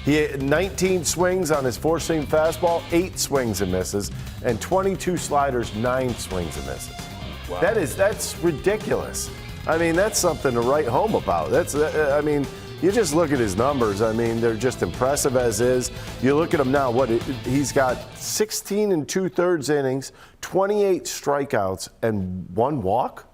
He had 19 swings on his four-seam fastball, 8 swings and misses, and 22 sliders, 9 swings and misses. Wow. That's ridiculous. I mean, that's something to write home about. I mean, you just look at his numbers. I mean, they're just impressive as is. You look at him now, he's got 16 2/3 innings, 28 strikeouts, and 1 walk?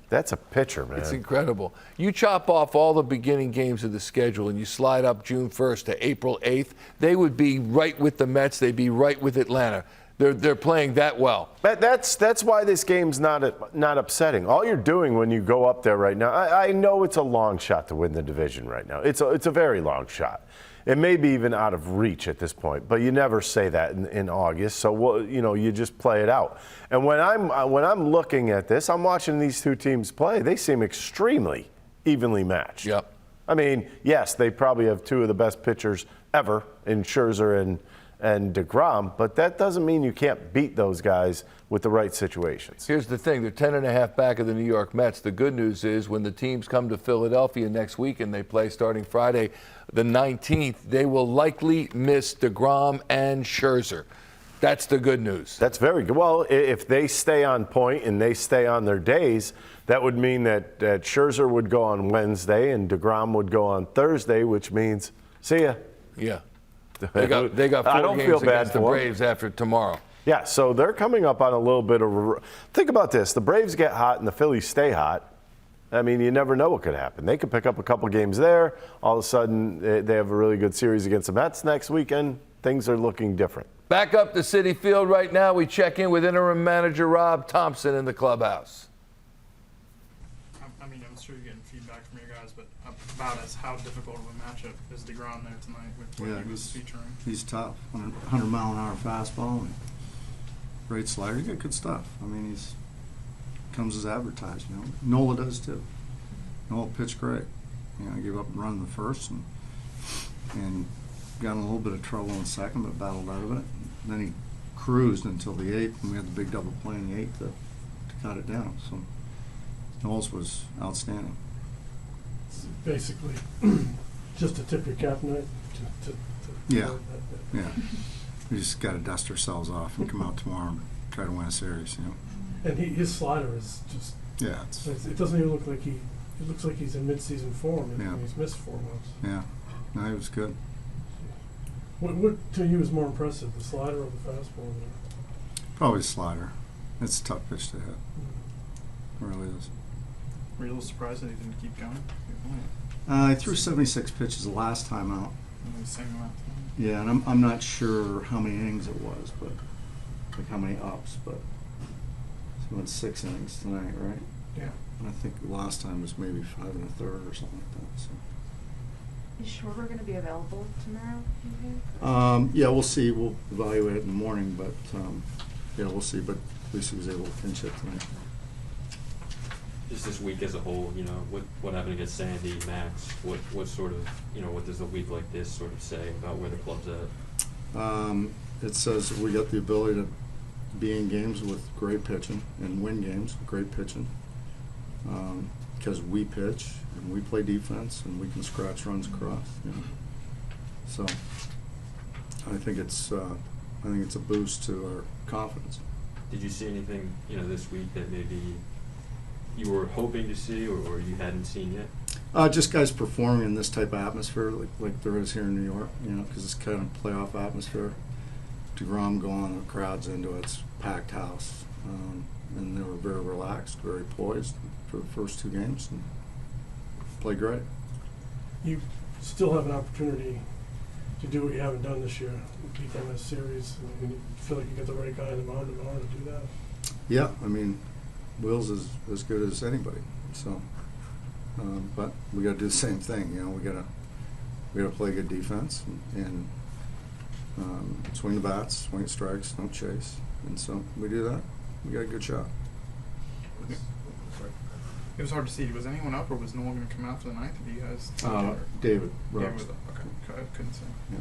That's a pitcher, man. It's incredible. You chop off all the beginning games of the schedule and you slide up June 1st to April 8th, they would be right with the Mets. They'd be right with Atlanta. They're playing that well. That's why this game's not upsetting. All you're doing when you go up there right now, I know it's a long shot to win the division right now. It's a very long shot. It may be even out of reach at this point, but you never say that in August. So you just play it out. And when I'm looking at this, I'm watching these two teams play. They seem extremely evenly matched. Yep. I mean, yes, they probably have 2 of the best pitchers ever in Scherzer and DeGrom, but that doesn't mean you can't beat those guys with the right situations. Here's the thing, they're 10.5 back of the New York Mets. The good news is when the teams come to Philadelphia next week and they play starting Friday the 19th, they will likely miss DeGrom and Scherzer. That's the good news. That's very good. Well, if they stay on point and they stay on their days, that would mean that Scherzer would go on Wednesday and DeGrom would go on Thursday, which means see ya. Yeah. They got 4 games against the Braves after tomorrow. Yeah, so they're coming up on a little bit of think about this. The Braves get hot and the Phillies stay hot. I mean, you never know what could happen. They could pick up a couple games there. All of a sudden, they have a really good series against the Mets next weekend. Things are looking different. Back up to Citi Field right now. We check in with interim manager Rob Thomson in the clubhouse. I mean, I'm sure you're getting feedback from your guys, but about how difficult of a matchup is DeGrom there tonight with what he was featuring? He's tough. 100-mile-an-hour fastball and great slider. He's got good stuff. I mean, he's comes as advertised. Nola does too. Nola pitched great. Gave up a run in the first and got in a little bit of trouble in the second, but battled out of it. And then he cruised until the 8th, and we had the big double play in the 8th to cut it down. So Knowles was outstanding. It's basically just to tip your cap tonight. Yeah. We just got to dust ourselves off and come out tomorrow and try to win a series. And his slider is just. Yeah. It doesn't even look like it looks like he's in mid-season form. Yeah. He's missed 4 months. Yeah. No, he was good. What to you is more impressive, the slider or the fastball? Probably the slider. It's a tough pitch to hit. It really is. Were you a little surprised that he didn't keep going? I threw 76 pitches the last time out. The same amount. Yeah, and I'm not sure how many innings it was, but like how many ups, but so went 6 innings tonight, right? Yeah. And I think the last time was maybe 5 1/3 or something like that. So. Is Schwarber going to be available tomorrow? Yeah, we'll see. We'll evaluate it in the morning, but yeah, we'll see. But at least he was able to pinch it tonight. Just this week as a whole, what happened against Sandy, Max? What sort of, what does a week like this sort of say about where the club's at? It says we got the ability to be in games with great pitching and win games with great pitching because we pitch and we play defense and we can scratch runs across. So I think it's a boost to our confidence. Did you see anything this week that maybe you were hoping to see or you hadn't seen yet? Just guys performing in this type of atmosphere like there is here in New York, because it's kind of playoff atmosphere. DeGrom going, the crowd's into it, it's a packed house. And they were very relaxed, very poised for the first 2 games and played great. You still have an opportunity to do what you haven't done this year, beat them in a series. And you feel like you got the right guy in the mound tomorrow to do that. Yeah, I mean, Will's is as good as anybody. So, but we got to do the same thing. We got to play good defense and swing the bats, swing at strikes, don't chase. And so we do that. We got a good shot. It was hard to see. Was anyone up, or was Nola going to come out for the ninth? Did you guys? David. David was up. Okay. I couldn't see. Yeah.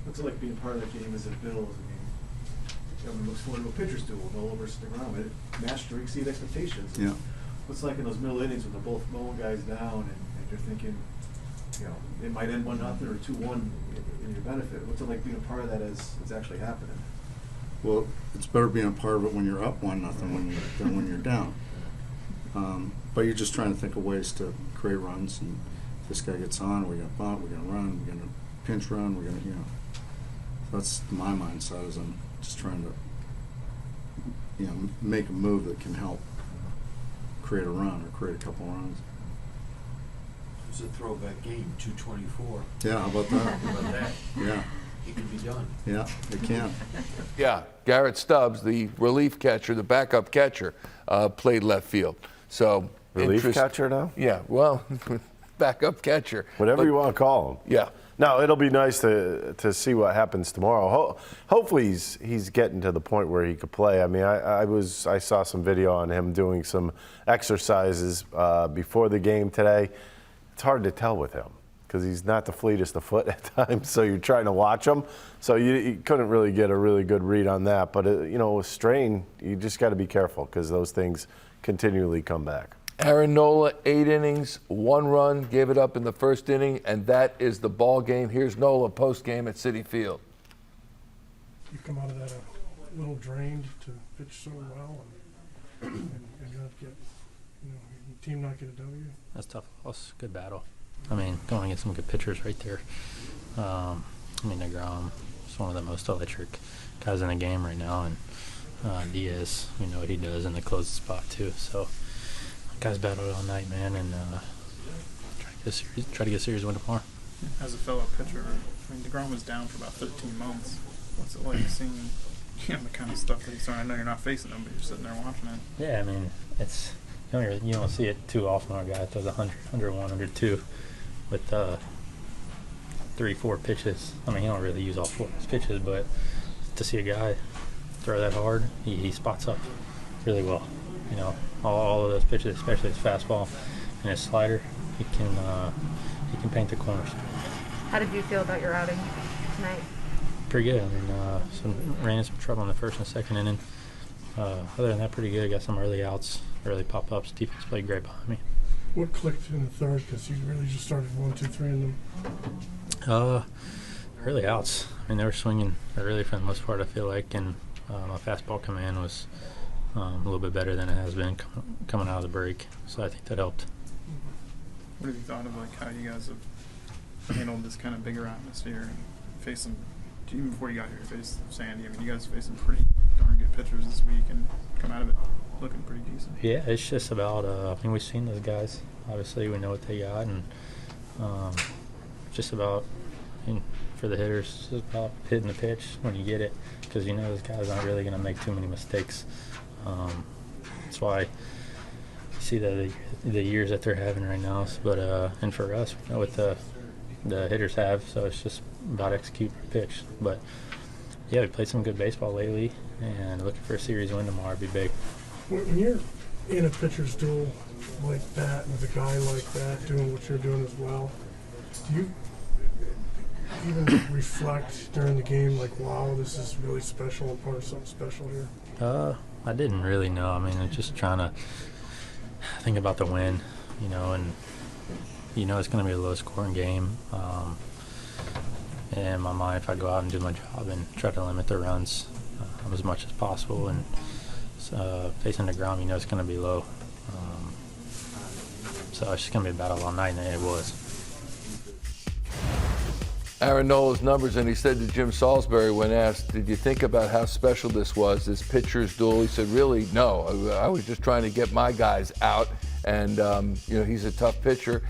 What's it like being part of that game as a Bills? Everyone looks forward to a pitcher's duel, Nola versus DeGrom. It matched or exceed expectations. Yeah. What's it like in those middle innings when they're both mowing guys down and you're thinking, you know, it might end 1-0 or 2-1 in your benefit. What's it like being a part of that as it's actually happening? Well, it's better being a part of it when you're up 1-0 than when you're down. But you're just trying to think of ways to create runs. And if this guy gets on, we're going to bunt, we're going to run, we're going to pinch run, we're going to, you know. That's my mindset, is I'm just trying to, you know, make a move that can help create a run or create a couple runs. It was a throwback game, 224. Yeah, how about that? How about that? Yeah, It can be done. yeah, it can. Yeah, Garrett Stubbs, the relief catcher, the backup catcher, played left field. So Relief catcher now? Yeah, well, backup catcher. Whatever But- you want to call him. Yeah. No, it'll be nice to see what happens tomorrow. Hopefully he's getting to the point where he could play. I mean, I saw some video on him doing some exercises before the game today. It's hard to tell with him because he's not the fleetest of foot at times. So you're trying to watch him. So you couldn't really get a really good read on that. But you know, with strain, you just got to be careful because those things continually come back. Aaron Nola, 8 innings, 1 run, gave it up in the first inning, and that is the ball game. Here's Nola post-game at Citi Field. You come out of that a little drained to pitch so well and not get, you know, your team not get a W. That's tough loss. Good battle. I mean, going against some good pitchers right there. I mean, DeGrom is one of the most electric guys in the game right now, and Diaz, we know what he does in the closing spot too. So, guys battled all night, man, and try to get a series win tomorrow. As a fellow pitcher, I mean, DeGrom was down for about 13 months. What's it like seeing, you know, the kind of stuff that he's throwing? I know you're not facing him, but you're sitting there watching it. Yeah, I mean, it's you don't see it too often. Our guy throws 100, 101, 102 with 3-4 pitches. I mean, he don't really use all 4 of his pitches, but to see a guy throw that hard, he spots up really well. You know, all of those pitches, especially his fastball and his slider, he can paint the corners. How did you feel about your outing tonight? Pretty good. I mean, ran into some trouble in the first and second inning. Other than that, pretty good. Got some early outs, early pop-ups. Defense played great behind me. What clicked in the third? Because you really just started 1, 2, 3 in them. Early outs. I mean, they were swinging early for the most part, I feel like, and my fastball command was a little bit better than it has been coming out of the break. So I think that helped. What have you thought of like how you guys have handled this kind of bigger atmosphere and facing, even before you got here, you faced Sandy? I mean, you guys faced some pretty darn good pitchers this week and come out of it looking pretty decent. Yeah, it's just about, I mean, we've seen those guys. Obviously, we know what they got, and just about, I mean, for the hitters, it's about hitting the pitch when you get it, because you know those guys aren't really going to make too many mistakes. That's why you see the years that they're having right now. But and for us, we know what the hitters have, so it's just about executing the pitch. But yeah, we played some good baseball lately, and looking for a series win tomorrow would be big. When you're in a pitcher's duel like that with a guy like that doing what you're doing as well, do you even reflect during the game like, wow, this is really special and part of something special here? I didn't really know. I mean, I'm just trying to think about the win, you know, and you know it's going to be a low-scoring game. In my mind, if I go out and do my job and try to limit the runs as much as possible, and facing the ground, you know it's going to be low. So it's just going to be a battle all night, and it was. Aaron Nola's numbers, and he said to Jim Salisbury when asked, did you think about how special this was, this pitcher's duel? He said, really, no. I was just trying to get my guys out, and you know, he's a tough pitcher.